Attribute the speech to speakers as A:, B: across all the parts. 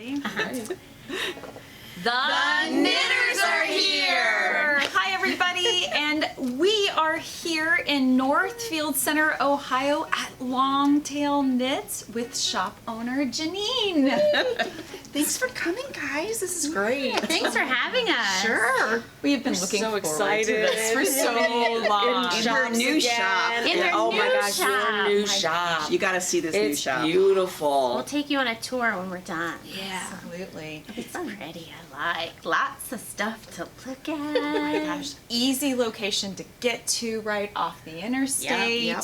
A: everybody.
B: The knitters are here!
A: Hi, everybody, and we are here in Northfield Center, Ohio at Longtail Knits with shop owner Jeannine.
C: Thanks for coming, guys. This is great.
B: Thanks for having us.
C: Sure.
A: We have been looking
D: so
A: forward
D: excited.
A: to this for so long.
D: In your new shop.
B: In their
D: Oh my
B: new
D: gosh, your
B: shop.
D: new shop.
C: You got to see this new
D: It's
C: shop.
D: beautiful.
B: We'll take you on a tour when we're done.
A: Yeah, absolutely.
B: It's pretty. I like lots of stuff to look at.
A: Gosh, easy location to get to right off the interstate.
C: Yep.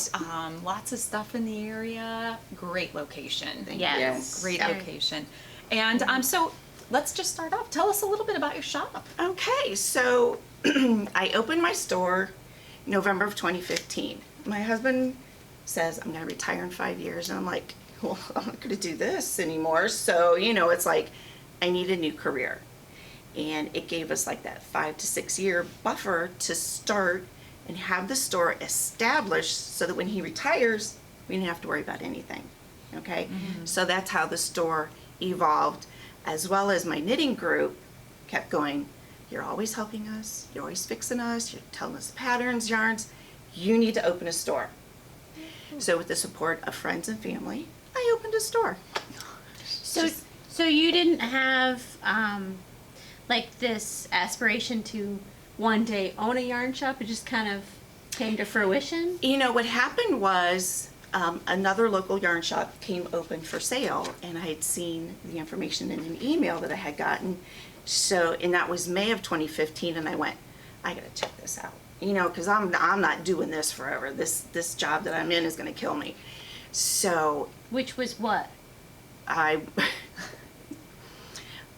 A: Lots of stuff in the area. Great location.
B: Yes.
A: Great
B: Very.
A: location. And so let's just start off. Tell us a little bit about your shop.
C: Okay, so I opened my store November of 2015. My husband says, I'm going to retire in 5 years. And I'm like, well, I'm not going to do this anymore. So, it's like, I need a new career. And it gave us like that 5 to 6 year buffer to start and have the store established so that when he retires, we didn't have to worry about anything. Okay? So that's how the store evolved, as well as my knitting group kept going. You're always helping us. You're always fixing us. You're telling us patterns, yarns. You need to open a store. So with the support of friends and family, I opened a store.
B: So you didn't have like this aspiration to one day own a yarn shop? It just kind of came to fruition?
C: What happened was another local yarn shop came open for sale, and I had seen the information in an email that I had gotten. So, and that was May of 2015, and I went, I gotta check this out. Because I'm not doing this forever. This job that I'm in is gonna kill me. So
B: Which was what?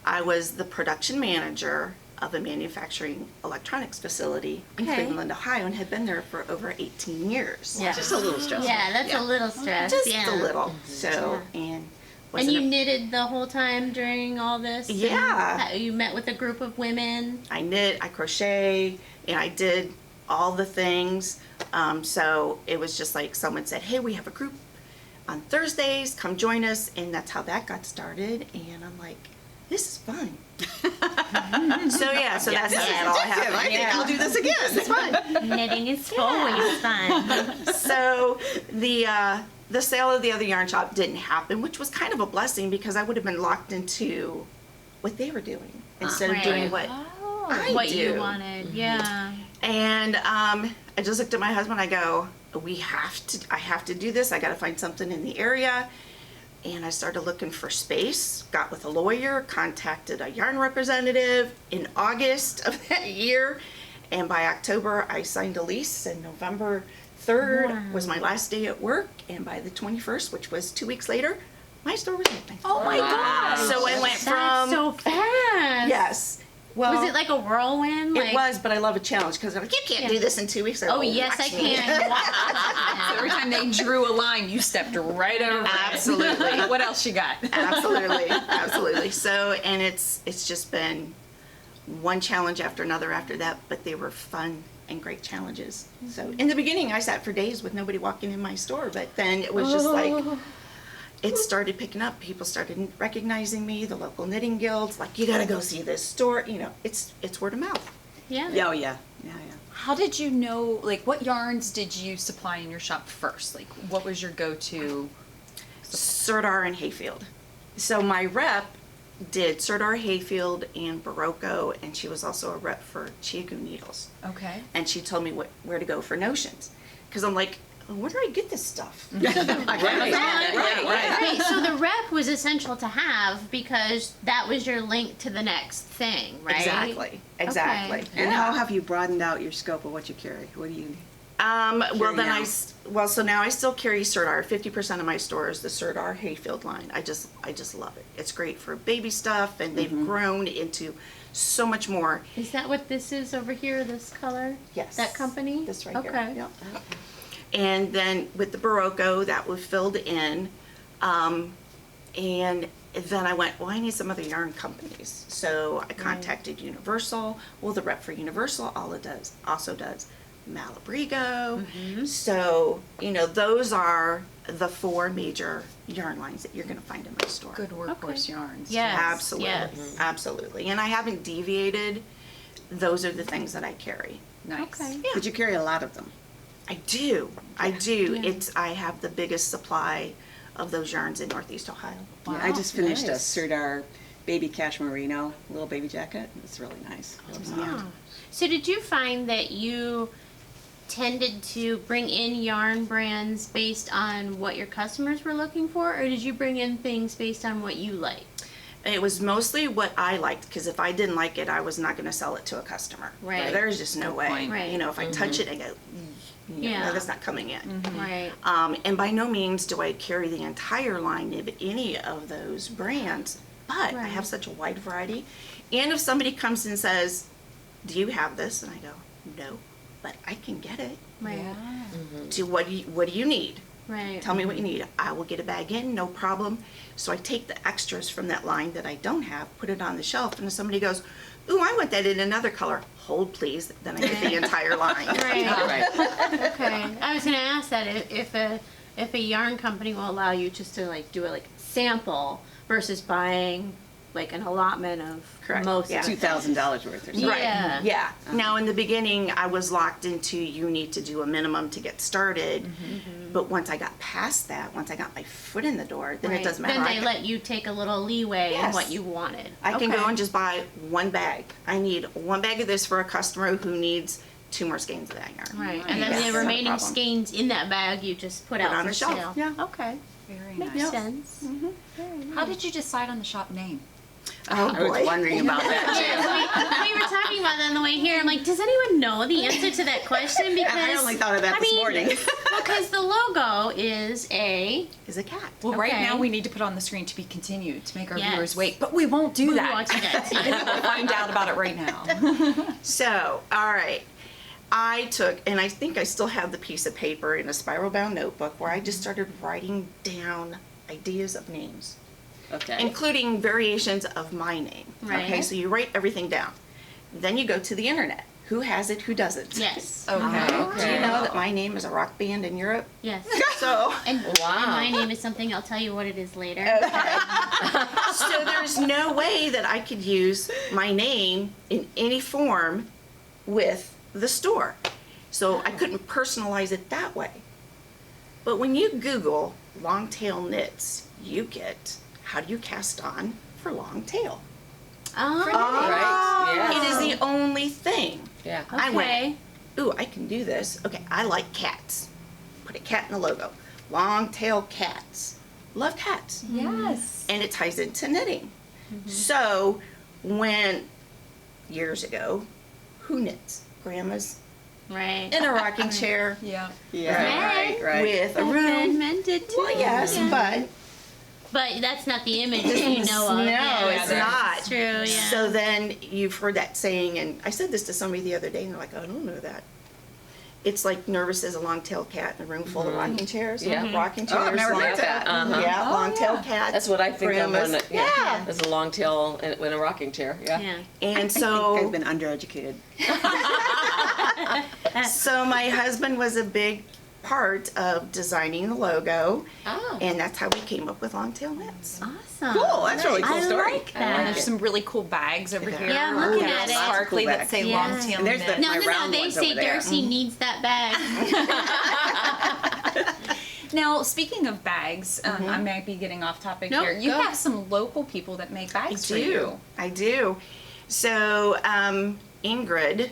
C: I was the production manager of a manufacturing electronics facility in
B: Okay.
C: Cleveland, Ohio, and had been there for over 18 years.
B: Yeah.
D: Just a little stressful.
B: Yeah, that's a little stress.
C: Just
B: yeah.
C: a little. So, and
B: And
C: wasn't
B: you
C: a-
B: knitted the whole time during all this? and
C: Yeah.
B: You met with a group of women?
C: I knit, I crochet, and I did all the things. So it was just like someone said, hey, we have a group on Thursdays, come join us. And that's how that got started. And I'm like, this is fun. So that's how it all happened.
D: I think I'll do this again.
C: It's fun.
B: Knitting is always fun.
C: So the sale of the other yarn shop didn't happen, which was kind of a blessing because I would have been locked into what they were doing instead of doing what I
B: What
C: do.
B: you wanted, yeah.
C: And I just looked at my husband. I go, I have to do this. I got to find something in the area. And I started looking for space, got with a lawyer, contacted a yarn representative in August of that year. And by October, I signed a lease, and November 3rd was my last day at work. And by the 21st, which was 2 weeks later, my store was open.
A: Oh my gosh.
C: So I went
B: That's
C: from,
B: so fast.
C: yes. Well,
B: Was it like a whirlwind?
C: it was, but I love a challenge because you can't do this in 2 weeks.
B: Oh, yes, I
C: watch me.
B: can.
A: So every time they drew a line, you stepped right over it.
C: Absolutely.
A: What else you got?
C: Absolutely. So, and it's just been one challenge after another after that, but they were fun and great challenges. So in the beginning, I sat for days with nobody walking in my store, but then it was just like, it started picking up. People started recognizing me, the local knitting guilds, like, you gotta go see this store. It's word of mouth.
B: Yeah.
D: Oh, yeah.
A: How did you know, like, what yarns did you supply in your shop first? Like, what was your go-to?
C: Serdar and Hayfield. So my rep did Serdar, Hayfield, and Barocco, and she was also a rep for Chiagu needles.
A: Okay.
C: And she told me where to go for notions. Because I'm like, where do I get this stuff?
D: Right.
B: Right, so the rep was essential to have because that was your link to the next thing, right?
C: Exactly.
B: Okay.
D: And how have you broadened out your scope of what you carry? What do you
C: So now I still carry Serdar. 50% of my store is the Serdar Hayfield line. I just love it. It's great for baby stuff, and they've grown into so much more.
B: Is that what this is over here, this color?
C: Yes.
B: That company?
C: This right
B: okay.
C: here. Yep. And then with the Barocco, that was filled in. And then I went, well, I need some other yarn companies. So I contacted Universal. Well, the rep for Universal also does Malabrigo. So, those are the 4 major yarn lines that you're going to find in my store.
A: Good workhorse yarns.
B: Yes.
C: Absolutely.
B: Yes.
C: Absolutely. And I haven't deviated. Those are the things that I carry.
A: Nice.
B: Okay.
C: Yeah.
D: Did you carry a lot of them?
C: I do. I do.
B: Yeah.
C: I have the biggest supply of those yarns in Northeast Ohio.
D: Yeah, I just finished a
A: nice.
D: Serdar baby cashmere merino little baby jacket. It's really nice. Really soft.
B: Oh. So did you find that you tended to bring in yarn brands based on what your customers were looking for, or did you bring in things based on what you liked?
C: It was mostly what I liked, because if I didn't like it, I was not going to sell it to a customer.
B: Right.
C: There's just no
A: Good
C: way.
A: point.
B: Right.
C: You know, if I touch it, I go,
B: Yeah.
C: that's not coming in.
B: Right.
C: And by no means do I carry the entire line of any of those brands, but I
B: Right.
C: have such a wide variety. And if somebody comes and says, do you have this? And I go, no, but I can get it.
B: Right.
C: To what do you need?
B: Right.
C: Tell me what you need. I will get a bag in, no problem. So I take the extras from that line that I don't have, put it on the shelf, and if somebody goes, ooh, I want that in another color, hold please, then I get the entire line.
B: Right.
D: Right.
B: Okay. I was gonna ask that if a yarn company will allow you just to like do a like sample versus buying like an allotment of
C: Correct,
B: most
C: yeah.
B: of the
D: $2,000 worth or something.
C: Right.
B: Yeah.
C: Yeah. Now, in the beginning, I was locked into you need to do a minimum to get started. But once I got past that, once I got my foot in the door, then
B: Right.
C: it doesn't matter.
B: Then
C: I
B: they
C: can-
B: let you take a little leeway in
C: Yes.
B: what you wanted.
C: I can go
B: Okay.
C: and just buy one bag. I need one bag of this for a customer who needs 2 more skeins of that yarn.
B: Right. And then
C: Yes,
B: the
C: not a
B: remaining
C: problem.
B: skeins in that bag you just put out
C: on
B: for
C: the shelf,
B: sale.
C: yeah.
B: Okay.
A: Very
B: Makes
A: nice.
B: sense.
A: How did you decide on the shop name?
C: Oh,
D: I was
C: boy.
D: wondering about that too.
B: we were talking about that on the way here. I'm like, does anyone know the answer to that question? Because
D: I only thought of that this morning.
B: Because the logo is a
C: Is a cat.
A: Well, right
B: Okay.
A: now we need to put on the screen to be continued to make our
B: Yes.
A: viewers wait, but we won't do
B: We
A: that.
B: won't do that.
A: We'll find out about it right now.
C: So, all right. I took, and I think I still have the piece of paper in a spiral bound notebook where I just started writing down ideas of names,
D: Okay.
C: including variations of my name.
B: Right.
C: Okay, so you write everything down. Then you go to the internet. Who has it, who doesn't?
B: yes.
A: Okay.
C: Do you know that my name is a rock band in Europe?
B: Yes.
C: So,
B: And,
E: Wow.
B: and my name is something I'll tell you what it is later.
C: so there's no way that I could use my name in any form with the store. So I couldn't personalize it that way. But when you Google long tail knits, you get how do you cast on for long tail.
B: Oh.
E: Right. Yes.
C: It is the only thing.
E: Yeah.
C: I
B: Okay.
C: went, ooh, I can do this. Okay, I like cats. Put a cat in the logo. Long tail cats. Love cats.
A: Yes.
C: And it ties into knitting. So when years ago, who knits? Grandma's
B: Right.
C: in a rocking chair
A: Yeah.
D: Yeah. Right. Right.
C: with a
B: And
C: room.
B: men did too.
C: Well, yes,
B: Yeah.
C: but
B: that's not the image that you know of.
C: no,
B: Yeah,
C: it's
B: that's
C: not.
B: true. Yeah.
C: So then you've heard that saying, and I said this to somebody the other day, and they're like, I don't know that. It's like nervous as a long-tailed cat in a room full of rocking chairs.
E: Yeah.
C: Rocking chairs.
D: Oh, I've never heard
C: long-tailed-
D: that.
E: Uh-huh.
C: Yeah,
A: Oh,
C: long-tailed
A: yeah.
C: cats.
E: That's what I think of when,
C: grandmas.
E: yeah, as a long tail in a rocking chair. Yeah.
B: yeah.
C: And
D: I think
C: so
D: I've been undereducated.
C: So my husband was a big part of designing the logo,
E: Oh.
C: and that's how we came up with Longtail Knits.
B: Awesome.
D: Cool. That's a really cool
B: I
D: story.
B: like
A: And
B: that.
A: there's some really cool bags over here.
B: Yeah, I'm looking at it.
A: Sparkly
D: Cool
A: that say
D: bags.
B: Yeah.
A: long tail
D: And there's the-
A: knit.
B: No,
D: my
B: no, no.
D: round
B: They
D: ones
B: say
D: over there.
B: Darcy needs that bag.
A: Now, speaking of bags, I might be getting off topic
B: Nope,
A: here. You
B: go.
A: have some local people that make bags for you.
C: I do. So Ingrid,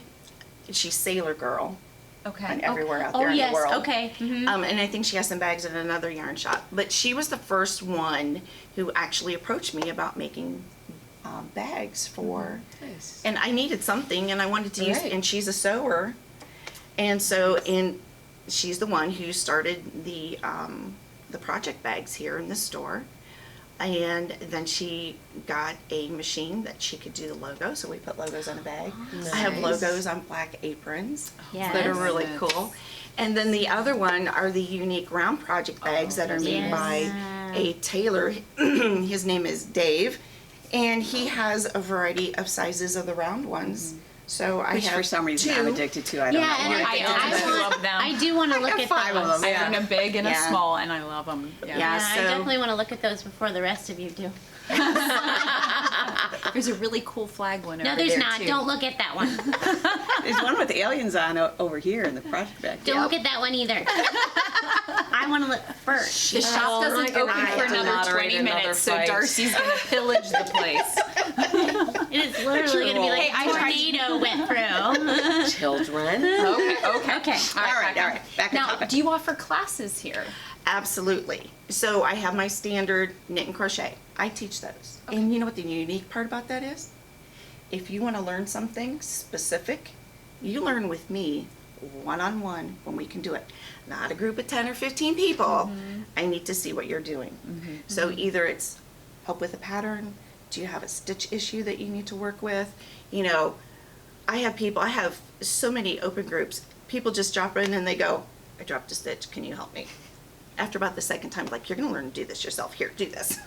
C: she's Sailor Girl,
A: Okay.
C: and everywhere out
B: Oh
C: there in
B: yes.
C: the world.
B: Okay. Mhm.
C: And I think she has some bags at another yarn shop. But she was the first one who actually approached me about making bags for,
E: Nice.
C: and I needed something, and I wanted to use.
E: Right.
C: And she's a sewer, and so she's the one who started the project bags here in the store. And then she got a machine that she could do the logo, so we put logos on a bag. I have
E: Nice.
C: logos on black aprons
B: Yes.
C: that are really
A: Yes.
C: cool. And then the other one are the unique round project bags that are made by
B: Yes.
C: a tailor. His name is Dave, and he has a variety of sizes of the round ones So I
D: Which
C: have
D: for some reason I'm
C: two.
D: addicted to. I don't
B: Yeah,
D: know.
B: and
D: why.
B: I do want to look at
D: 5 of
B: those.
D: them.
A: I own a big and a
C: Yeah.
A: small, and I love them.
C: Yeah.
B: Yeah, I
C: so-
B: definitely want to look at those before the rest of you do.
A: There's a really cool flag one
B: No,
A: over
B: there's
A: there,
B: not.
A: too.
B: Don't look at that one.
D: There's one with the aliens on over here in the project back there.
B: Don't look at that one either. I want to look first.
A: The shop doesn't
C: Mike and
A: open
C: I
A: for
C: have to
A: another
E: moderate
A: 20
E: another
A: minutes, so
E: fight.
A: Darcy's gonna pillage the place.
B: It is literally going to be like
A: Hey, I
B: a
A: tried-
B: tornado went through.
E: Children.
A: Okay.
B: Okay.
D: All right. Back to
A: Now,
D: topic.
A: do you offer classes here?
C: Absolutely. So I have my standard knit and crochet. I teach those. And you know what the unique part about that is? If you want to learn something specific, you learn with me one-on-one when we can do it. Not a group of 10 or 15 people. I need to see what you're doing. So either it's help with a pattern, do you have a stitch issue that you need to work with? You know, I have so many open groups. People just drop in and they go, I dropped a stitch, can you help me? After about the second time, like, you're going to learn to do this yourself. Here, do this.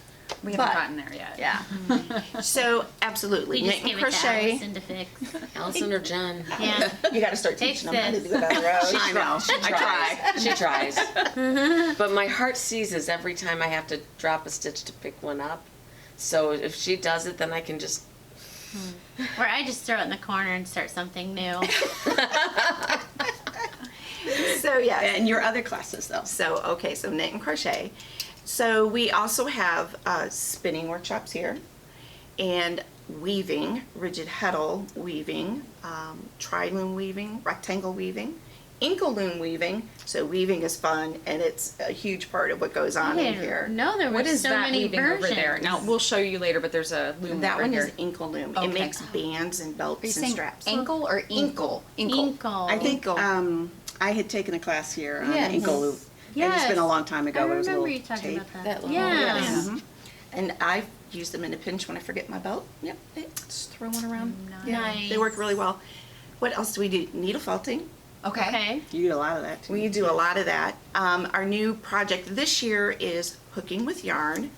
A: We haven't
C: But-
A: gotten there yet.
C: Yeah. So, absolutely.
B: We
C: Knit
B: just
C: and
B: give it to
C: crochet.
B: Allison to fix.
E: Allison or Jen.
B: Yeah.
C: You got to start
B: Fix
C: teaching them how to
B: this.
C: do it on their own.
D: I know. I try.
E: She tries. But my heart seizes every time I have to drop a stitch to pick one up. So if she does it, then I can just.
B: Or I just throw it in the corner and start something new.
C: So, yeah.
D: And your other classes, though.
C: So, okay, so knit and crochet. So we also have spinning workshops here, and weaving, rigid heddle weaving, Tri-Loom weaving, rectangle weaving, Inkle loom weaving. So weaving is fun, and it's a huge part of what goes on in here.
B: No, there were
A: What is
B: so
A: that
B: many
A: weaving
B: versions.
A: over there? Now, we'll show you later, but there's a loom
C: That
A: over
C: one
A: here.
C: is Inkle loom.
A: Okay.
C: It makes bands and
A: Are you
C: belts and
A: saying
C: straps.
A: ankle or inkle?
B: Inkle.
D: I think
C: Inkle.
D: I had taken a class here on
A: Yes.
D: Inkle loop. And it's been a long time ago.
B: I
D: There was a
B: remember
D: little
B: you talking
D: tape.
B: about that.
E: That little-
B: yeah.
E: yes.
C: Mhm. And I've used them in a pinch when I forget my belt. Yep, just throw one around.
B: Nice.
C: They work really well. What else do we do? Needle felting.
A: Okay.
B: Okay.
D: You do a lot of that, too.
C: We do a lot of that. Our new project this year is hooking with yarn.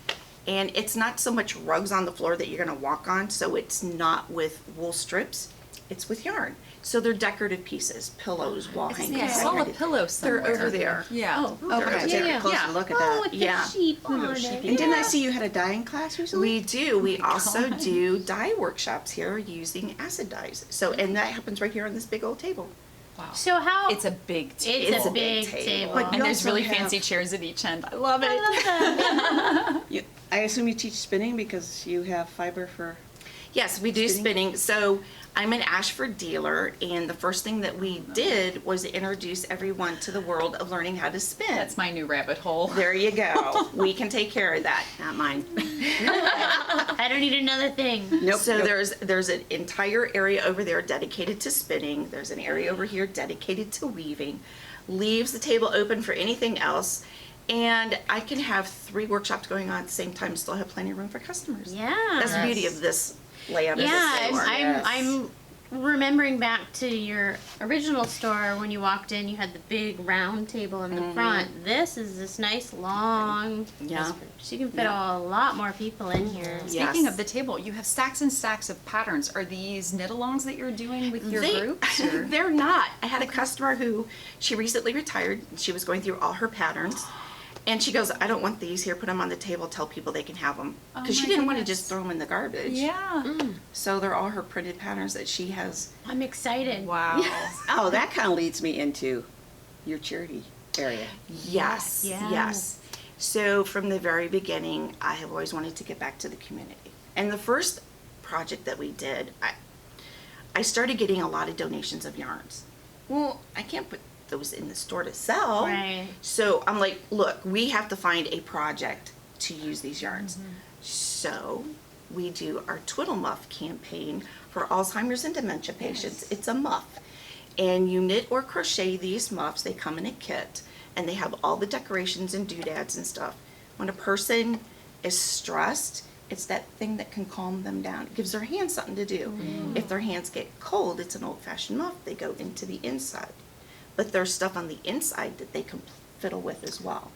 C: And it's not so much rugs on the floor that you're going to walk on, so it's not with wool strips. It's with yarn. So they're decorative pieces, pillows, wall hangers.
A: I saw a pillow somewhere.
C: They're over there.
A: Yeah.
B: Oh,
C: They're over
B: okay.
C: there.
B: Yeah.
D: Closer
A: Yeah.
D: look at
B: Oh,
D: that.
B: with
C: Yeah.
B: the sheep on it.
D: And didn't I see you had a dyeing class recently?
C: We do. We also do dye workshops here using acid dyes. So, and that happens right here on this big old table.
A: Wow.
B: So how?
A: It's a big table.
B: It's a big table.
D: But
A: And there's
D: also
A: really
D: have-
A: fancy chairs at each end. I love it.
B: I love that.
D: I assume you teach spinning because you have fiber for.
C: Yes, we do
D: Spinning?
C: spinning. So I'm an Ashford dealer, and the first thing that we did was introduce everyone to the world of learning how to spin.
A: That's my new rabbit hole.
C: There you go. We can take care of that.
D: Not mine.
B: I don't need another thing.
D: Nope.
C: So
D: nope.
C: there's an entire area over there dedicated to spinning. There's an area over here dedicated to weaving. Leaves the table open for anything else. And I can have 3 workshops going on at the same time and still have plenty of room for customers.
B: Yeah.
C: That's the beauty of this layout of
B: Yeah,
C: this store.
B: I'm remembering back to your original store when you walked in. You had the big round table in the front. This is this nice long.
C: Yeah.
B: So you can fit a lot more people in here.
C: Yeah.
A: Speaking
C: Yes.
A: of the table, you have stacks and stacks of patterns. Are these knit-alongs that you're doing with your groups? Or?
C: They're not. I had a customer who, she recently retired. She was going through all her patterns. And she goes, I don't want these here. Put them on the table. Tell people they can have them.
A: Oh
C: Because she
A: my
C: didn't want to
A: goodness.
C: just throw them in the garbage.
A: Yeah.
C: So they're all her printed patterns that she has.
B: I'm excited.
A: Wow.
D: Oh, that kind of leads me into your charity area.
C: Yes,
B: Yes.
C: yes. So from the very beginning, I have always wanted to get back to the community. And the first project that we did, I started getting a lot of donations of yarns. Well, I can't put those in the store to sell.
B: Right.
C: So I'm like, look, we have to find a project to use these yarns.
B: Mm-hmm.
C: So we do our Twiddle Muff campaign for Alzheimer's and dementia patients. It's a muff. And you knit or crochet these muffs. They come in a kit, and they have all the decorations and doodads and stuff. When a person is stressed, it's that thing that can calm them down. It gives their hands something to do. If their hands get cold, it's an old-fashioned muff. They go into the inside. But there's stuff on the inside that they can fiddle with as well.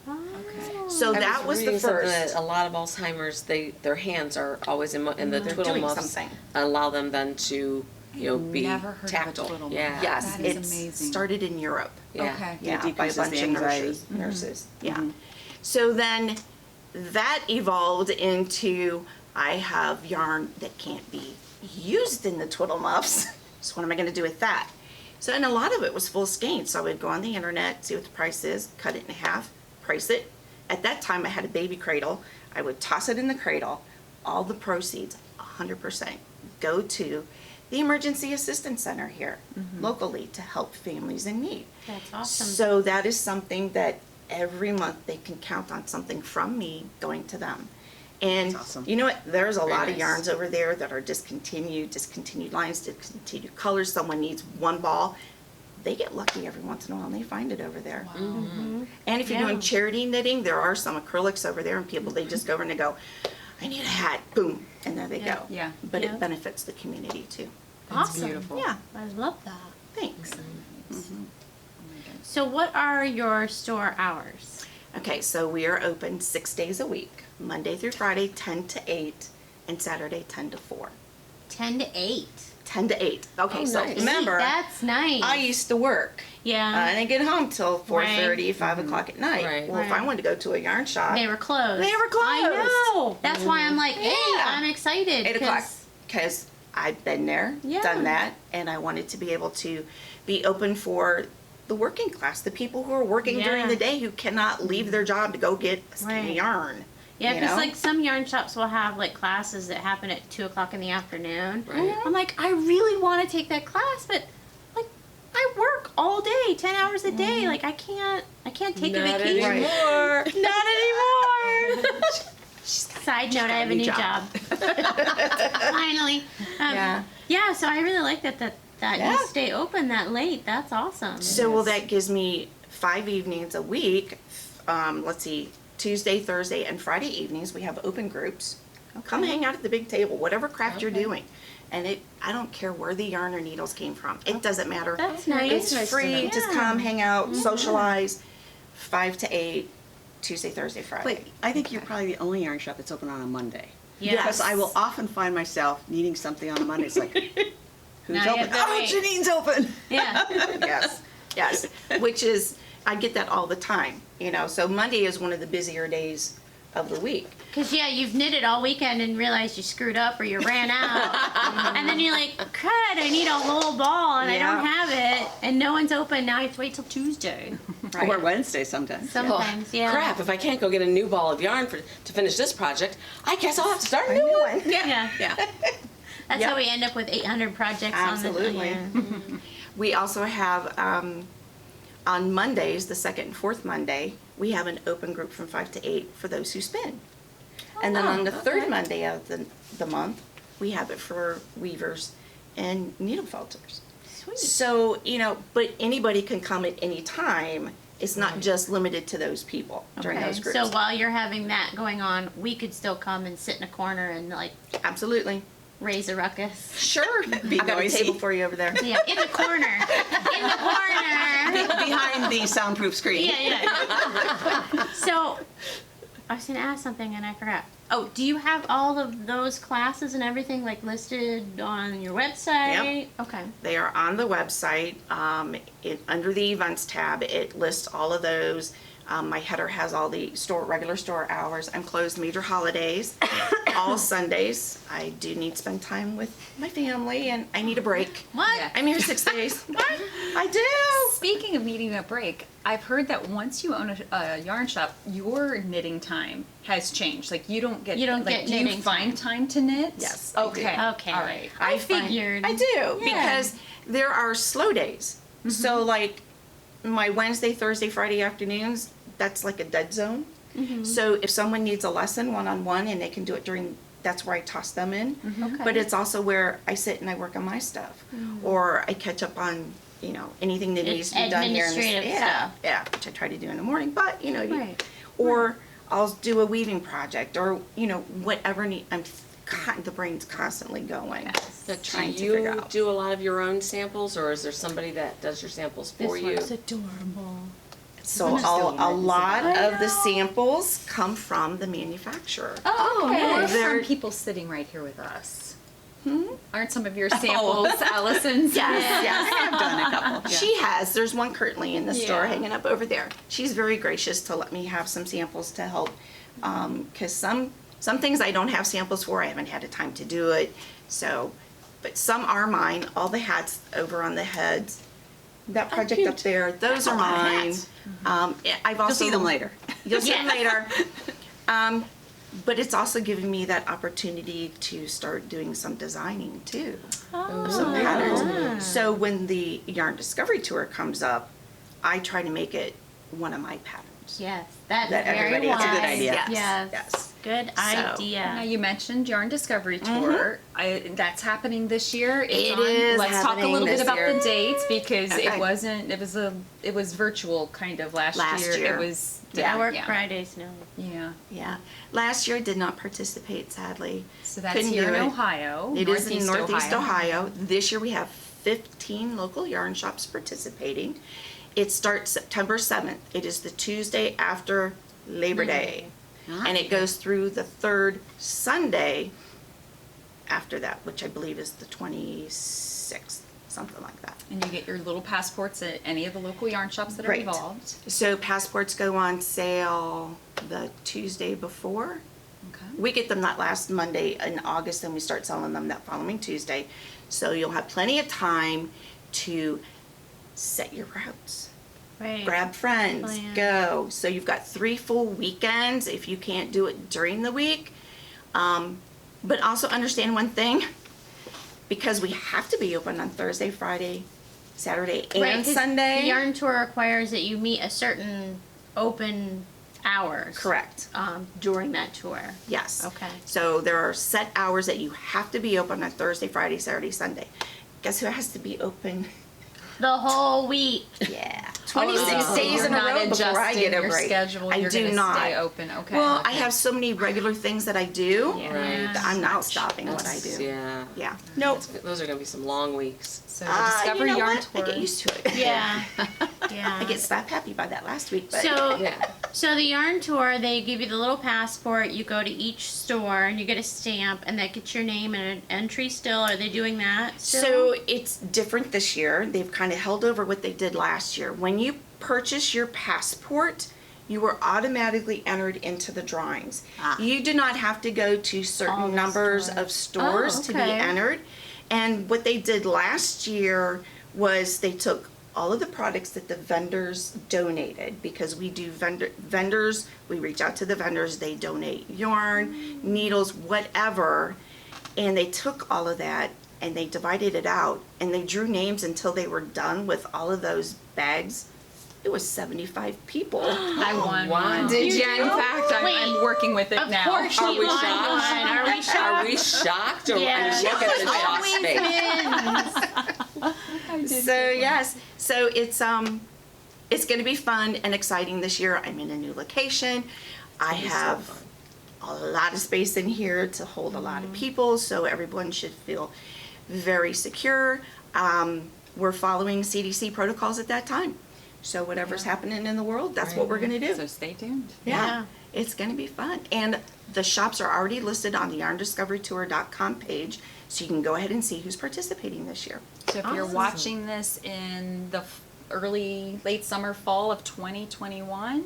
C: So
E: I
C: that was the
E: reading something
C: first.
E: that a lot of Alzheimer's, their hands are always in the
C: They're
E: twiddle
C: doing
E: muffs
C: something.
E: allow them then to be
A: never heard of a
E: tactile.
A: twiddle Mohr.
E: Yeah.
C: Yes,
A: That is
C: it's
A: amazing.
C: started in Europe.
E: Yeah.
A: Okay.
C: Yeah, by a
D: decreases
C: bunch
D: the
C: of
D: anxiety.
C: nurses. Yeah. So then that evolved into I have yarn that can't be used in the twiddle muffs. So what am I going to do with that? So, and a lot of it was full skein. So I would go on the internet, see what the price is, cut it in half, price it. At that time, I had a baby cradle. I would toss it in the cradle. All the proceeds, 100%, go to the Emergency Assistance Center here locally to help families in need.
B: That's awesome.
C: So that is something that every month they can count on something from me going to them. And
D: That's awesome.
C: you know what? There's a
E: Very
C: lot of
E: nice.
C: yarns over there that are discontinued lines, discontinued colors. Someone needs one ball. They get lucky every once in a while and they find it over there. And if you're
B: Yeah.
C: doing charity knitting, there are some acrylics over there and people, they just go over and they go, I need a hat, boom, and there they
B: Yeah.
C: go.
A: Yeah.
C: But
B: Yeah.
C: it benefits the community too.
B: Awesome.
A: beautiful.
C: Yeah,
B: I love that.
C: thanks.
B: So what are your store hours?
C: Okay, so we are open 6 days a week, Monday through Friday, 10 to 8, and Saturday, 10 to 4.
B: 10 to 8.
C: 10 to 8. Okay,
E: Oh,
C: so
E: nice.
C: remember,
B: That's nice.
C: I used to work.
B: Yeah.
C: I didn't get home till 4:30, 5 o'clock at night.
E: Right.
C: Well, if I
B: Right.
C: wanted to go to a yarn shop,
B: They were closed.
C: They were closed.
B: I know. That's why I'm like, hey,
C: Yeah.
B: I'm excited.
C: 8 o'clock,
B: 'cause-
C: because I've been there,
B: Yeah.
C: done that, and I wanted to be able to be open for the working class, the people who are working during
B: Yeah.
C: the day who cannot leave their job to go get a skein of
B: Right.
C: yarn.
B: Yeah,
C: you
B: because
C: know?
B: like some yarn shops will have like classes that happen at 2 o'clock in the afternoon.
E: Right.
B: I'm like, I really want to take that class, but like I work all day, 10 hours a day. Like I can't take a
E: Not
B: vacation.
E: anymore.
B: Not anymore. Side note, I have a new job. Finally.
C: Yeah.
B: Yeah, so I really like that
C: Yeah.
B: you stay open that late. That's awesome.
C: So, well, that gives me 5 evenings a week. Let's see, Tuesday, Thursday, and Friday evenings, we have open groups. Come hang out at the big table, whatever craft you're doing. And I don't care where the yarn or needles came from. It doesn't matter.
B: That's nice.
C: It's
E: nice to
C: free.
E: know.
C: Just
B: Yeah.
C: come, hang out, socialize. 5 to 8, Tuesday, Thursday, Friday.
D: Wait, I think you're probably the only yarn shop that's open on a Monday.
B: Yeah.
D: Because I will often find myself needing something on a Monday. It's like, who's
B: Now you
D: open?
B: have to
D: Oh,
B: wait.
D: Jeannine's open.
B: Yeah.
C: Yes, which is, I get that all the time, So Monday is one of the busier days of the week.
B: Because, yeah, you've knitted all weekend and realized you screwed up or you ran out. And then you're like, crud, I need a whole ball and I don't
C: Yeah.
B: have it. And no one's open. Now I have to wait till Tuesday.
D: Or Wednesday sometimes.
B: Sometimes,
E: Oh,
B: yeah.
E: Crap, if I can't go get a new ball of yarn to finish this project, I guess I'll have to start a new one.
B: Yeah.
D: Yeah.
B: That's
C: Yep.
B: how we end up with 800 projects
C: Absolutely.
B: on the
C: We also have, on Mondays, the second and fourth Monday, we have an open group from 5 to 8 for those who spin. And then on the third Monday of the month, we have it for weavers and needle felters.
B: Sweet.
C: So, but anybody can come at any time. It's not just limited to those people during
B: Okay,
C: those groups.
B: so while you're having that going on, we could still come and sit in a corner and like
C: Absolutely.
B: raise a ruckus.
C: Sure.
D: Be
C: I got
D: noisy.
C: a table for you over there.
B: Yeah, in the corner. In the corner.
D: Behind the soundproof screen.
B: Yeah. So, I was gonna ask something and I forgot. Oh, do you have all of those classes and everything like listed on your website? Okay.
C: They are on the website. Under the events tab, it lists all of those. My header has all the regular store hours. I'm closed major holidays, all Sundays. I do need to spend time with my family, and I need a break.
B: What?
A: Yeah.
C: I'm here 6 days. I do.
A: Speaking of needing a break, I've heard that once you own a yarn shop, your knitting time has changed. Like you don't get
B: You don't
A: like,
B: get
A: do you
B: knitting
A: find time to knit?
C: Yes, I do.
A: Okay.
B: Okay.
A: All right.
B: I
C: find-
B: figured.
C: I do,
B: Yeah.
C: because there are slow days. So, like, my Wednesday, Thursday, Friday afternoons, that's like a dead zone. So if someone needs a lesson one-on-one and they can do it that's where I toss them in.
B: Okay.
C: But it's also where I sit and I work on my stuff. Or I catch up on, anything that needs to be done here.
B: Administrative stuff.
C: Yeah, which I try to do in the morning. But,
B: Right.
C: or I'll do a weaving project or, whatever the brain's constantly going. Trying to
E: Do
C: figure
E: you
C: out.
E: do a lot of your own samples, or is there somebody that does your samples for
B: This
E: you?
B: one's adorable.
C: So a lot of the samples come from the manufacturer.
A: Oh,
B: Okay.
A: or
C: They're-
A: from people sitting right here with us. Aren't some of your samples Allison's?
C: Yes.
D: I've done a couple. Yeah.
C: She has. There's one currently in the store
A: Yeah.
C: hanging up over there. She's very gracious to let me have some samples to help. Because some things I don't have samples for. I haven't had the time to do it. So, but some are mine. All the hats over on the heads. That project up there, those are
D: a lot of
C: mine.
D: hats.
C: I've
D: You'll
C: also
D: see them later.
C: You'll see them later. But it's also given me that opportunity to start doing some designing too. Some patterns. So when the Yarn Discovery Tour comes up, I try to make it one of my patterns.
B: Yes, that's
C: That
B: very
C: everybody
B: wise.
C: has a
D: good idea.
B: Yes.
C: Yes.
B: Good
A: Now
B: idea.
A: you mentioned Yarn Discovery Tour. That's happening this year. It's
C: It
A: on.
C: is
A: Let's talk a
C: happening
A: little bit
C: this
A: about
C: year.
A: the dates because
C: Okay.
A: it wasn't. It was virtual kind of last year. It was.
B: I work
A: yeah.
B: Fridays now.
A: Yeah.
C: Yeah. Last year I did not participate, sadly.
A: So that's
C: Couldn't
A: here
C: do
A: in
C: it.
A: Ohio.
C: It is in Northeast Ohio. This year we have 15 local yarn shops participating. It starts September 7th. It is the Tuesday after Labor Day. And it goes through the third Sunday after that, which I believe is the 26th, something like that.
A: And you get your little passports at any of the local yarn shops that are
C: Right.
A: involved.
C: So passports go on sale the Tuesday before.
A: Okay.
C: We get them that last Monday in August, and we start selling them that following Tuesday. So you'll have plenty of time to set your routes.
B: Right.
C: Grab friends,
B: Plan.
C: go. So you've got 3 full weekends if you can't do it during the week. But also understand one thing, because we have to be open on Thursday, Friday, Saturday, and
B: Right, 'cause
C: Sunday.
B: The yarn tour requires that you meet a certain open hours.
C: Correct.
B: During that tour.
C: Yes.
B: Okay.
C: So there are set hours that you have to be open on Thursday, Friday, Saturday, Sunday. Guess who has to be open?
B: The whole week.
C: Yeah. 26
A: so
C: days
A: you're
C: in a
A: not
C: row before I
A: adjusting
C: get a
A: your
C: break.
A: schedule.
C: I
A: You're
C: do
A: gonna
C: not.
A: stay open. Okay.
C: Well, I
A: okay.
C: have so many regular things that I do.
B: Yeah.
C: that I'm not stopping what I do.
E: Yeah.
C: Yeah. Nope.
E: Those are gonna be some long weeks.
A: So the Discovery
C: you know
A: Yarn
C: what?
A: Tour.
C: I get used to it.
B: Yeah. Yeah.
C: I get slap happy by that last week, but
B: So,
E: Yeah.
B: so the yarn tour, they give you the little passport. You go to each store and you get a stamp, and that gets your name and an entry. Still, are they doing that? Still?
C: So it's different this year. They've kind of held over what they did last year. When you purchase your passport, you were automatically entered into the drawings. You do not have to go to
B: All
C: certain
B: the
C: numbers
B: stores.
C: of stores to be
B: okay.
C: entered. And what they did last year was they took all of the products that the vendors donated, because we do vendors, we reach out to the vendors, they donate yarn, needles, whatever, and they took all of that and they divided it out and they drew names until they were done with all of those bags. It was 75 people.
A: I won
E: wow.
A: one.
C: Did
A: In
C: you?
A: fact, I'm
B: Wait,
A: working with it
B: of
A: now.
B: course
E: Are
B: she
E: we
B: won
E: shocked?
B: one. Are we shocked?
E: Are we shocked or
B: Yeah.
E: look at the shock
B: Always
E: space?
B: wins.
C: So yes, so it's going to be fun and exciting this year. I'm in a new location. I have a lot of space in here to hold a lot of people, so everyone should feel very secure. We're following CDC protocols at that time. So whatever's happening in the world, that's what we're going to do.
A: So stay tuned.
C: Yeah, it's going to be fun. And the shops are already listed on the yarndiscoverytour.com page, so you can go ahead and see who's participating this year.
A: So if you're watching this in the late summer, fall of 2021,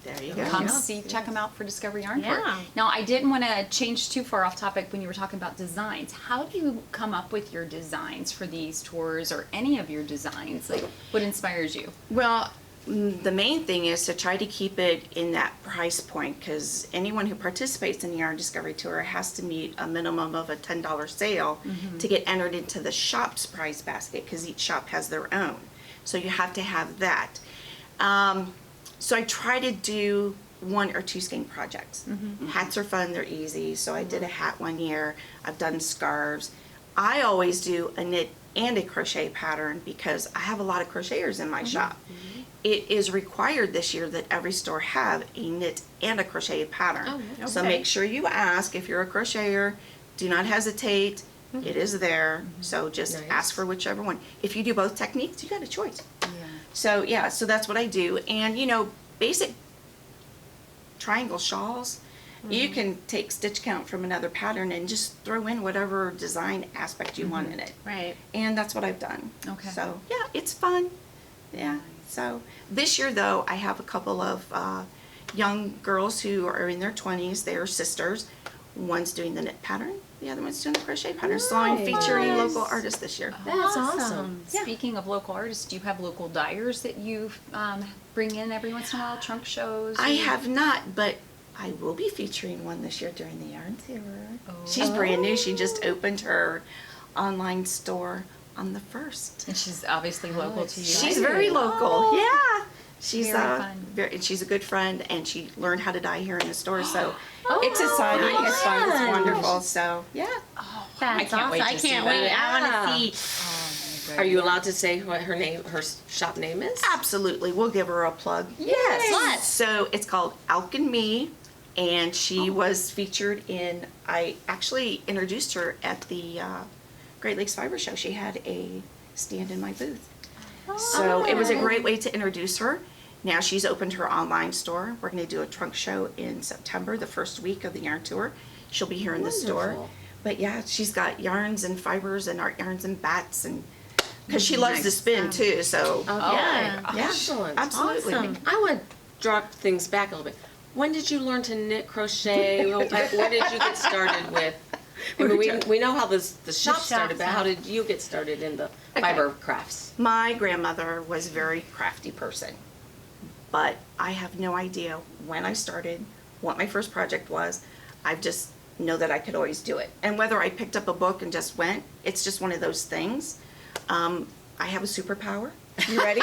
C: There you go.
A: come check them out for Discovery Yarn Tour.
B: Yeah.
A: Now, I didn't want to change too far off topic when you were talking about designs. How do you come up with your designs for these tours, or any of your designs? Like, what inspires you?
C: Well, the main thing is to try to keep it in that price point, because anyone who participates in the Yarn Discovery Tour has to meet a minimum of a $10 sale to get entered into the shop's prize basket, because each shop has their own. So you have to have that. So I try to do 1 or 2 skein projects. Hats are fun, they're easy. So I did a hat one year. I've done scarves. I always do a knit and a crochet pattern because I have a lot of crocheters in my shop. It is required this year that every store have a knit and a crochet pattern.
B: Oh,
C: So
B: okay.
C: make sure you ask if you're a crocheter. Do not hesitate. It is there. So just
E: Nice.
C: ask for whichever one. If you do both techniques, you got a choice.
A: Yeah.
C: So yeah, so that's what I do. And basic triangle shawls, You can take stitch count from another pattern and just throw in whatever design aspect you want in it.
B: Right.
C: And that's what I've done.
A: Okay.
C: So, yeah, it's fun. Yeah. So, this year, though, I have a couple of young girls who are in their 20s. They're sisters. One's doing the knit pattern. The other one's doing the crochet pattern. So, I'm featuring local artists this year.
E: That's awesome.
A: Speaking of local artists, do you have local dyers that you bring in every once in a while, trunk shows?
C: I have not, but I will be featuring one this year during the yarn tour. She's brand new. She just opened her online store on the 1st.
A: And she's obviously local to you.
C: She's very local. Yeah. She's
A: Very fun.
C: she's a good friend, and she learned how to dye here in the store. So it's exciting. It's fun. It's wonderful. So yeah.
B: That's
A: can't wait
B: awesome.
A: to
B: I can't
A: see
B: wait.
E: that.
B: I want to see.
E: Are you allowed to say what her shop name is?
C: Absolutely. We'll give her a plug.
E: Yes.
B: What?
C: So it's called Alk and Me, and she was featured in, I actually introduced her at the Great Lakes Fiber Show. She had a stand in my booth. So it was a great way to introduce her. Now she's opened her online store. We're going to do a trunk show in September, the first week of the yarn tour. She'll be here in the store.
E: Wonderful.
C: But yeah, she's got yarns and fibers and art yarns and bats, and because she loves to spin too. So
B: Yeah.
E: Excellent.
C: absolutely.
B: Awesome.
E: I want to drop things back a little bit. When did you learn to knit, crochet? When did you get started with? I mean, we know how the shop started, but how did you get started in the fiber crafts?
C: My grandmother was a very crafty person, but I have no idea when I started, what my first project was. I just know that I could always do it. And whether I picked up a book and just went, it's just one of those things. I have a superpower. You ready?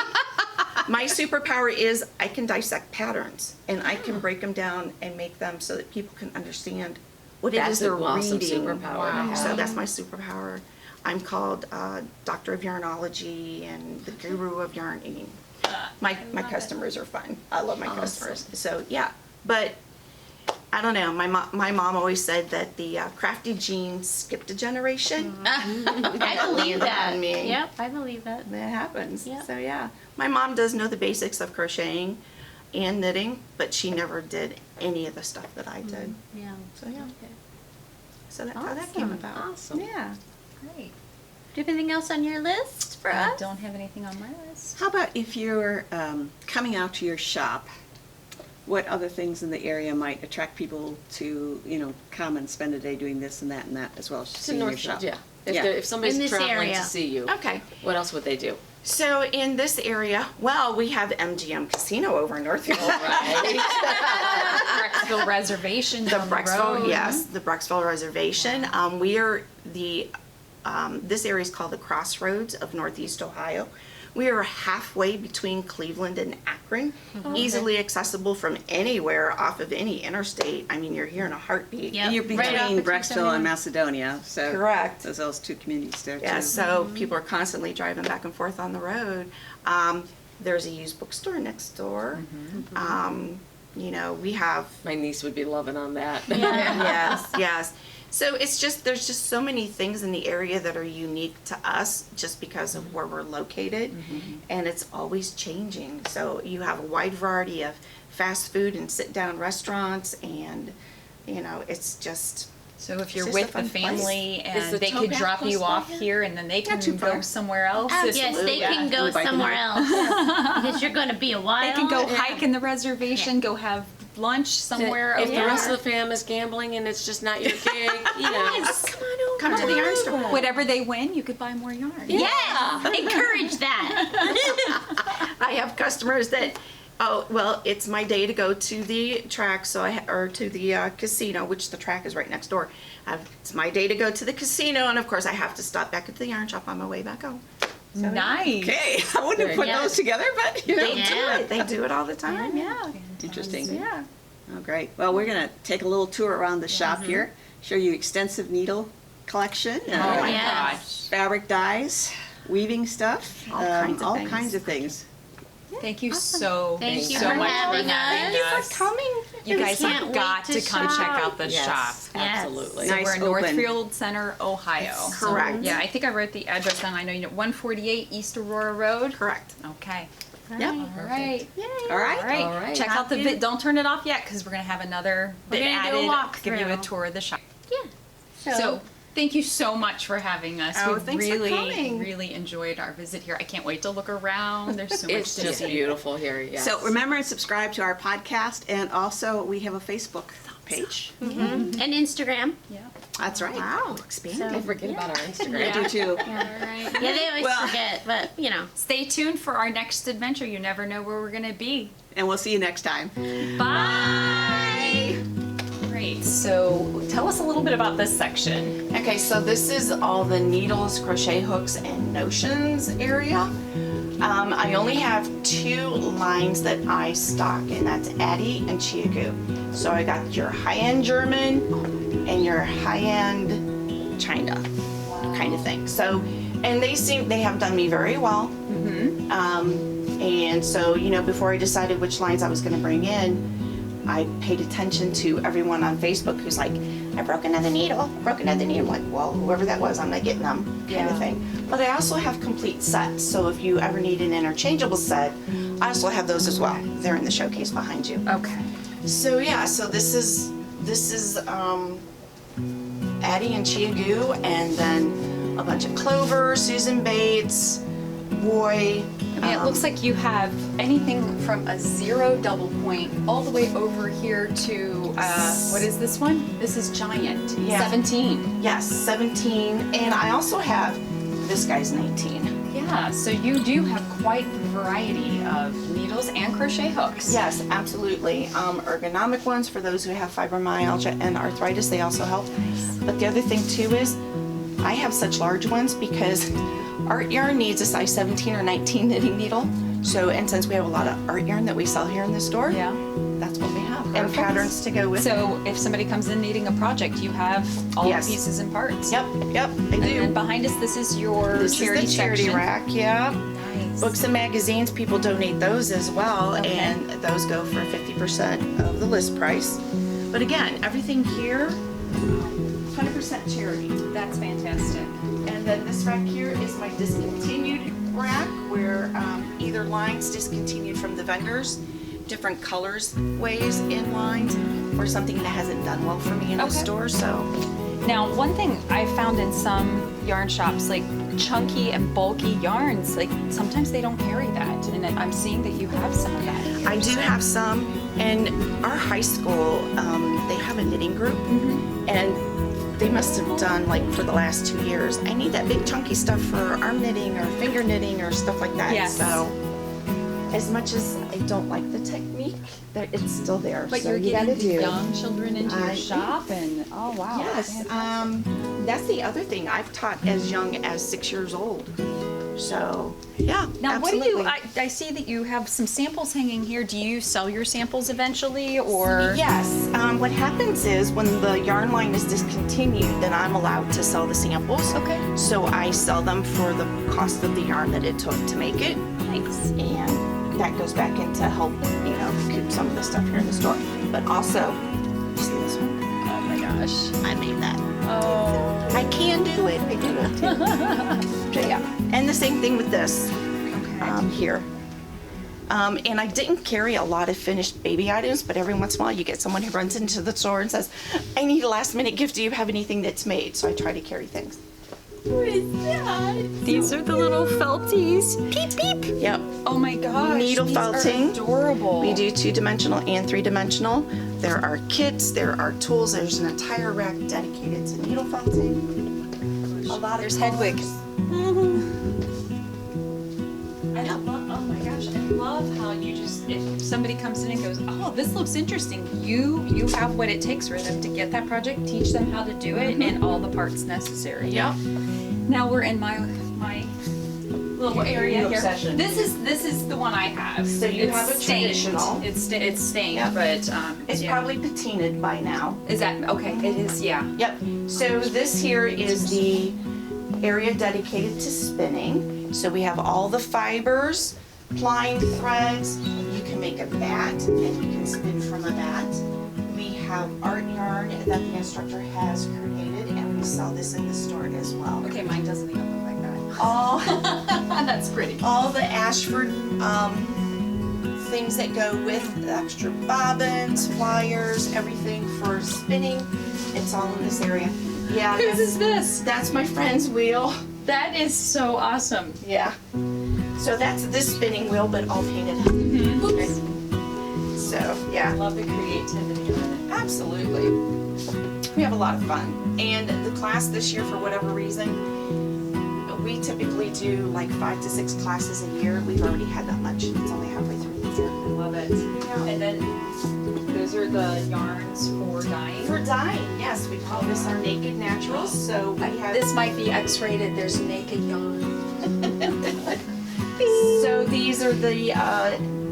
C: My superpower is I can dissect patterns, and I can break them down and make them so that people can understand what it
E: That's
C: is they're
E: an awesome
C: reading.
E: superpower to have.
C: So that's my superpower. I'm called Doctor of Yarnology and the Guru of Yarning. My customers are fun. I love my customers. So yeah, but I don't know. My mom always said that the crafty genes skipped a generation.
B: I believe that.
C: On me.
B: Yep, I believe that.
C: That happens.
B: Yep.
C: So yeah, my mom does know the basics of crocheting and knitting, but she never did any of the stuff that I did.
B: Yeah.
C: So yeah. So that's how that came
B: Awesome.
C: about.
E: Awesome.
C: Yeah.
A: Great.
B: Do you have anything else on your list for
A: I
B: us?
A: don't have anything on my list.
D: How about if you're coming out to your shop, what other things in the area might attract people to, come and spend a day doing this and that as well as
E: It's in
D: seeing your
E: Northfield,
D: shop?
E: yeah. If,
D: Yeah.
E: if somebody's
B: In this
E: traveling
B: area.
E: to see you,
C: Okay.
E: what else would they do?
C: So in this area, well, we have MGM Casino over in Northfield.
A: Brecksville Reservation
C: The
A: down the
C: Brecksville,
A: road.
C: yes, the Brecksville Reservation. We are this area is called the Crossroads of Northeast Ohio. We are halfway between Cleveland and Akron, easily accessible from anywhere off of any interstate. I mean, you're here in a heartbeat.
B: Yep.
D: You're
B: Right off
D: between
B: the
D: Brecksville
B: 271.
D: and Macedonia, so.
C: Correct.
D: There's those two communities there too.
C: Yeah, so people are constantly driving back and forth on the road. There's a used bookstore next door. We have
E: My niece would be loving on that.
C: yes. So there's just so many things in the area that are unique to us just because of where we're located, and it's always changing. So you have a wide variety of fast food and sit-down restaurants, and it's just.
A: So if you're
C: It's just
A: with
C: a
A: the
C: fun place.
A: family
E: Is
A: and
E: the
A: they
E: tow
A: could
E: path
A: drop
E: close
A: you
E: by
A: off
E: here?
A: here and then they can
C: too
A: go
C: far.
A: somewhere else.
B: Yes, they can go
D: Bike
B: somewhere else because you're going to be a while.
A: They can go hike in the reservation, go have lunch somewhere.
E: If
A: over
E: the rest
A: there.
E: of the fam is gambling and it's just not your gig,
C: Come to the yarn store.
A: Whatever they win, you could buy more yarn.
B: Yes, encourage that.
C: I have customers that, it's my day to go to the track, or to the casino, which the track is right next door. It's my day to go to the casino, and of course I have to stop back at the yarn shop on my way back home.
A: Nice.
D: Okay, I wouldn't have put
B: Yeah.
D: those together, but
C: They
B: Yeah.
C: do it. They do it all the time. Yeah.
D: interesting.
C: Yeah.
D: Oh, great. Well, we're going to take a little tour around the shop here, show you extensive needle collection,
A: Oh my
B: Yes.
A: gosh.
D: fabric dyes, weaving stuff,
C: All kinds of things.
D: things.
A: Thank you so,
B: Thank you
A: so
B: for
A: much
B: having
A: for having
B: us.
A: us.
C: Coming.
A: You guys
B: can't
A: have
B: wait
A: got
B: to
A: to come
B: shop.
A: check out the
E: Yes,
A: shop.
E: absolutely.
A: So
D: Nice
A: we're in
D: open.
A: Northfield Center, Ohio.
C: Correct.
A: Yeah, I think I wrote the address down. I know 148 East Aurora Road.
C: Correct.
A: Okay.
D: Yep.
A: All right.
D: All right.
A: All right.
E: All right.
A: Check out the vid. Don't turn it off yet because we're gonna have another bit
B: gonna do a
A: added. Give you a
B: walkthrough.
A: tour of the shop.
B: Yeah.
A: So thank you so much for having us.
C: Oh,
A: We
C: thanks for
A: really,
C: coming.
A: really enjoyed our visit here. I can't wait to look around. There's so much
E: It's
A: to
E: just
A: see.
E: beautiful here. Yes.
D: So remember and subscribe to our podcast, and also we have a Facebook page.
B: And Instagram.
A: Yeah.
D: That's right.
C: Wow, expanding.
E: Don't forget about our Instagram.
D: I do too.
A: All right.
B: Yeah, they always
D: Well-
B: forget, but you know.
A: Stay tuned for our next adventure. You never know where we're gonna be.
D: And we'll see you next time.
A: Bye. Great. So tell us a little bit about this section.
C: Okay, so this is all the needles, crochet hooks, and notions area. I only have 2 lines that I stock, and that's Addie and Chiagu. So I got your high-end German and your high-end China kind of thing. So, and they have done me very well. And so, before I decided which lines I was going to bring in, I paid attention to everyone on Facebook who's like, I broke another needle. I'm like, well, whoever that was, I'm not getting them, kind of thing. But I also have complete sets. So if you ever need an interchangeable set, I also have those as well. They're in the showcase behind you.
A: Okay.
C: So yeah, so this is Addie and Chiagu, and then a bunch of Clover, Susan Bates, Roy.
A: I mean, it looks like you have anything from a 0 double point all the way over here to, what is this one? This is giant,
C: Yeah.
A: 17.
C: Yes, 17, and I also have this guy's 19.
A: Yeah, so you do have quite the variety of needles and crochet hooks.
C: Yes, absolutely. Ergonomic ones for those who have fibromyalgia and arthritis, they also help. But the other thing too is, I have such large ones because art yarn needs a size 17 or 19 knitting needle. So, and since we have a lot of art yarn that we sell here in the store,
A: Yeah.
C: that's what we have. And
A: Perfect.
C: patterns to go with it.
A: So if somebody comes in needing a project, you have all
C: Yes.
A: the pieces and parts.
C: Yep, I
A: And
C: do.
A: then behind us, this is your
C: This
A: charity
C: is the charity
A: section.
C: rack, yeah.
A: Nice.
C: Books and magazines, people donate those as well,
A: Okay.
C: and those go for 50% of the list price. But again, everything here, 100% charity.
A: That's fantastic.
C: And then this rack here is my discontinued rack, where either lines discontinued from the vendors, different colors, ways in lines, or something that hasn't done well for me in the
A: Okay.
C: store. So
A: Now, one thing I found in some yarn shops, like chunky and bulky yarns, like sometimes they don't carry that. And I'm seeing that you have some of that.
C: I do have some, and our high school, they have a knitting group, and they must have done, like, for the last 2 years, I need that big chunky stuff for arm knitting or finger knitting or stuff like that.
A: Yes.
C: So as much as I don't like the technique, it's still there.
A: But
C: so
A: you're
C: you
A: getting
C: gotta
A: the
C: do.
A: young children into your
C: I-
A: shop, and oh wow.
C: Yes, that's the other thing. I've taught as young as 6 years old. So, yeah,
A: Now,
C: absolutely.
A: what do you? I see that you have some samples hanging here. Do you sell your samples eventually, or?
C: Yes. What happens is when the yarn line is discontinued, then I'm allowed to sell the samples.
A: Okay.
C: So I sell them for the cost of the yarn that it took to make it,
A: Thanks.
C: and that goes back in to help, recoup some of the stuff here in the store. But also, you see this one?
A: Oh my gosh.
C: I made that.
A: Oh.
C: I can do it. I do it. So, yeah. And the same thing with this here. And I didn't carry a lot of finished baby items, but every once in a while you get someone who runs into the store and says, I need a last minute gift. Do you have anything that's made? So I try to carry things.
A: What is that? These are the little felties. Peep peep.
C: Yep.
A: Oh my gosh.
C: Needle
A: these
C: felting.
A: Are adorable.
C: We do 2-dimensional and 3-dimensional. There are kits, there are tools. There's an entire rack dedicated to needle felting. A lot of
A: There's Hedwig.
C: I
A: I love, oh my gosh, I love how you just, if somebody comes in and goes, oh, this looks interesting, you have what it takes for them to get that project, teach them how to do it, and all the parts necessary.
C: Yep.
A: Now we're in my little area
C: Your
A: here.
C: obsession.
A: This is the one I have.
C: So you
A: It's
C: have a
A: stained.
C: traditional.
A: It's stained,
C: Yep.
A: but
C: It's
A: yeah.
C: probably patinaed by now.
A: Is that okay? It is, yeah.
C: Yep. So this here is the area dedicated to spinning. So we have all the fibers, plying threads. You can make a bat and you can spin from a bat. We have art yarn that the instructor has created, and we sell this in the store as well.
A: Okay, mine doesn't even look like that.
C: All,
A: That's pretty.
C: all the Ashford things that go with the extra bobbins, wires, everything for spinning. It's all in this area. Yeah.
A: Whose is this?
C: That's my friend's wheel.
A: That is so awesome.
C: Yeah. So that's this spinning wheel, but all painted. Okay. So, yeah.
A: Love the creativity of it.
C: Absolutely. We have a lot of fun. And the class this year, for whatever reason, we typically do like 5 to 6 classes a year. We've already had that much. It's only halfway through the year.
A: I love it. And then those are the yarns for dyeing.
C: For dyeing, yes. We call this our Naked Naturals. So we have...
A: This might be X-rated. There's naked yarn.
C: So these are the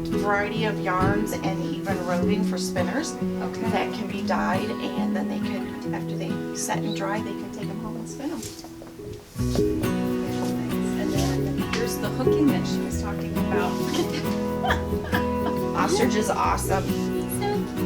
C: variety of yarns and even roving for spinners that can be dyed, and then they can, after they set and dry, they can take them home and spin them.
A: And then here's the hooking that she was talking about.
C: Ostrich is awesome.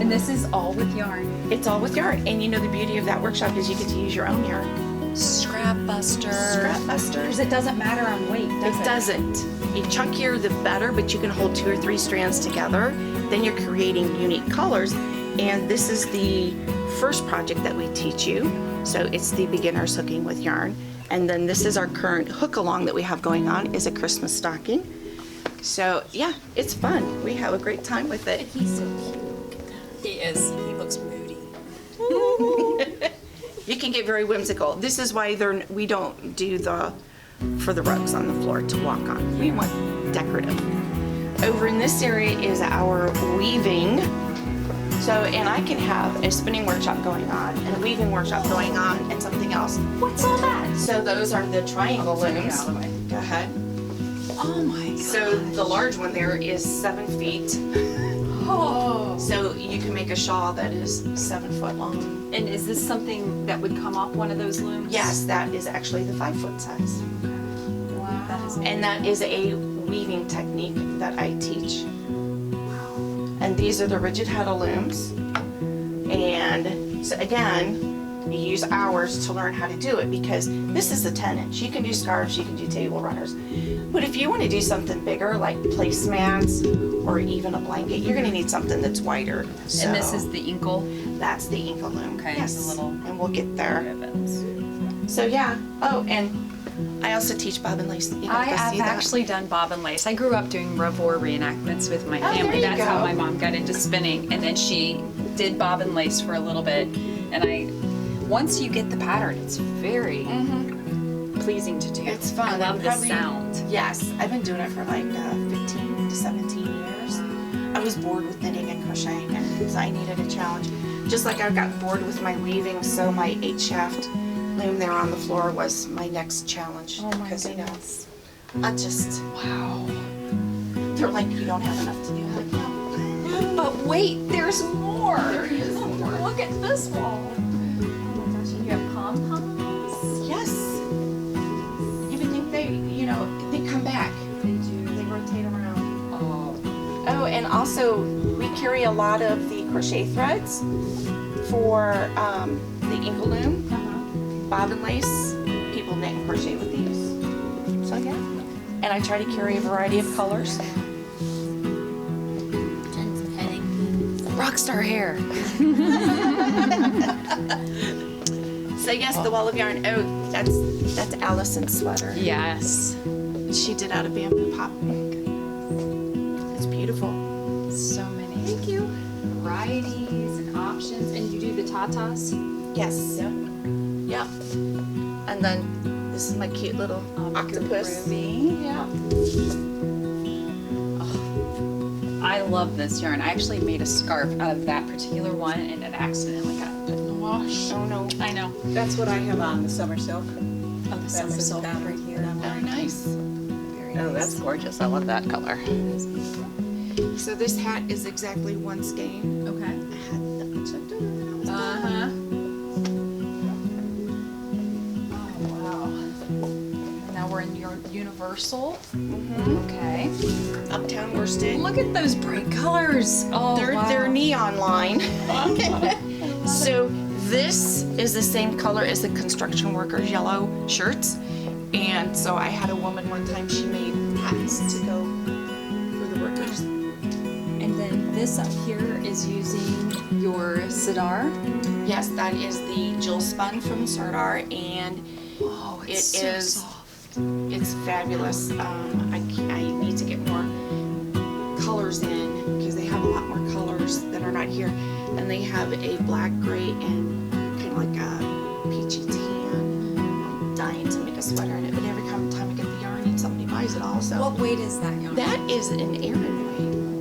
A: And this is all with yarn.
C: It's all with yarn, and you know the beauty of that workshop is you get to use your own yarn.
A: Scrap buster.
C: Scrap busters.
A: Because it doesn't matter on weight, does it?
C: It doesn't. The chunkier the better, but you can hold 2 or 3 strands together. Then you're creating unique colors. And this is the first project that we teach you. So it's the beginner's hooking with yarn. And then this is our current hook along that we have going on, is a Christmas stocking. So yeah, it's fun. We have a great time with it.
B: He's so cute.
A: He is. He looks moody.
C: You can get very whimsical. This is why we don't do for the rugs on the floor to walk on. We want decorative. Over in this area is our weaving. So, and I can have a spinning workshop going on and a weaving workshop going on and something else.
A: What's all that?
C: So those are the triangle looms.
A: Out of the way.
C: Go ahead.
A: Oh my god.
C: So the large one there is 7 feet.
A: Oh.
C: So you can make a shawl that is 7 foot long.
A: And is this something that would come off one of those looms?
C: Yes, that is actually the 5 foot size.
A: Wow. That is
C: And that is a weaving technique that I teach. And these are the rigid heddle looms. And so again, you use hours to learn how to do it because this is a 10-inch. You can do scarves, you can do table runners. But if you want to do something bigger like placemats or even a blanket, you're going to need something that's wider. So
A: And this is the Inkle.
C: that's the Inkle loom.
A: Okay,
C: Yes.
A: the little
C: and we'll get there.
A: ribbons.
C: So yeah. Oh, and I also teach bobbin lace. You
A: I
C: gotta go
A: have
C: see that.
A: actually done bobbin lace. I grew up doing Revoir reenactments with my
C: there
A: family.
C: you
A: That's how
C: go.
A: my mom got into spinning. And then she did bobbin lace for a little bit. And once you get the pattern, it's very pleasing to do.
C: It's fun.
A: I love the
C: Probably-
A: sound.
C: Yes, I've been doing it for like 15 to 17 years. I was bored with knitting and crocheting, and so I needed a challenge. Just like I got bored with my weaving, so my 8-shaft loom there on the floor was my next challenge.
A: Oh my
C: Because,
A: goodness.
C: I just, wow. They're like, you don't have enough to do. I'm like, no.
A: But wait, there's more.
C: There is more.
A: Look at this wall. Oh my gosh, and you have pom-poms.
C: Yes. You would think they come back.
A: They do.
C: They rotate around.
A: Oh.
C: Oh, and also we carry a lot of the crochet threads for the Inkle loom, bobbin lace. People knit and crochet with these. So yeah. And I try to carry a variety of colors.
B: Jen's petting.
A: Rockstar hair.
C: So yes, the wall of yarn. Oh, that's Allison's sweater.
A: Yes.
C: She did out of bamboo pop ink. It's beautiful.
A: So many. Thank you. Varieties and options. And you do the tatas?
C: Yes.
A: Yep.
C: Yep. And then this is my cute little octopus.
A: Ruby.
C: Yeah.
A: I love this yarn. I actually made a scarf out of that particular one and it accidentally got put in the wash.
C: Oh no.
A: I know.
D: That's what I have on, the summer silk.
A: Oh, the summer
D: That's
A: silk
D: down
A: right here.
C: Very nice.
A: Very
F: Oh,
A: nice.
F: that's gorgeous. I love that color.
C: So this hat is exactly one skein.
A: Okay.
C: I had that checked out when I was done.
A: Uh-huh. Oh, wow. And now we're in your Universal. Okay.
C: Uptown worsted.
A: Look at those bright colors. Oh,
C: They're neon line. So this is the same color as the construction workers' yellow shirts. And so I had a woman one time, she made hats to go for the workers.
A: And then this up here is using your Sidar.
C: Yes, that is the jewel spun from Sardar, and
A: Oh,
C: it is it's fabulous. I need to get more colors in because they have a lot more colors that are not here, and they have a black, gray, and kind of like a peachy tan. I'm dying to make a sweater in it, but every time I get the yarn and somebody buys it all, so
A: What weight is that yarn?
C: that is an Aran weight.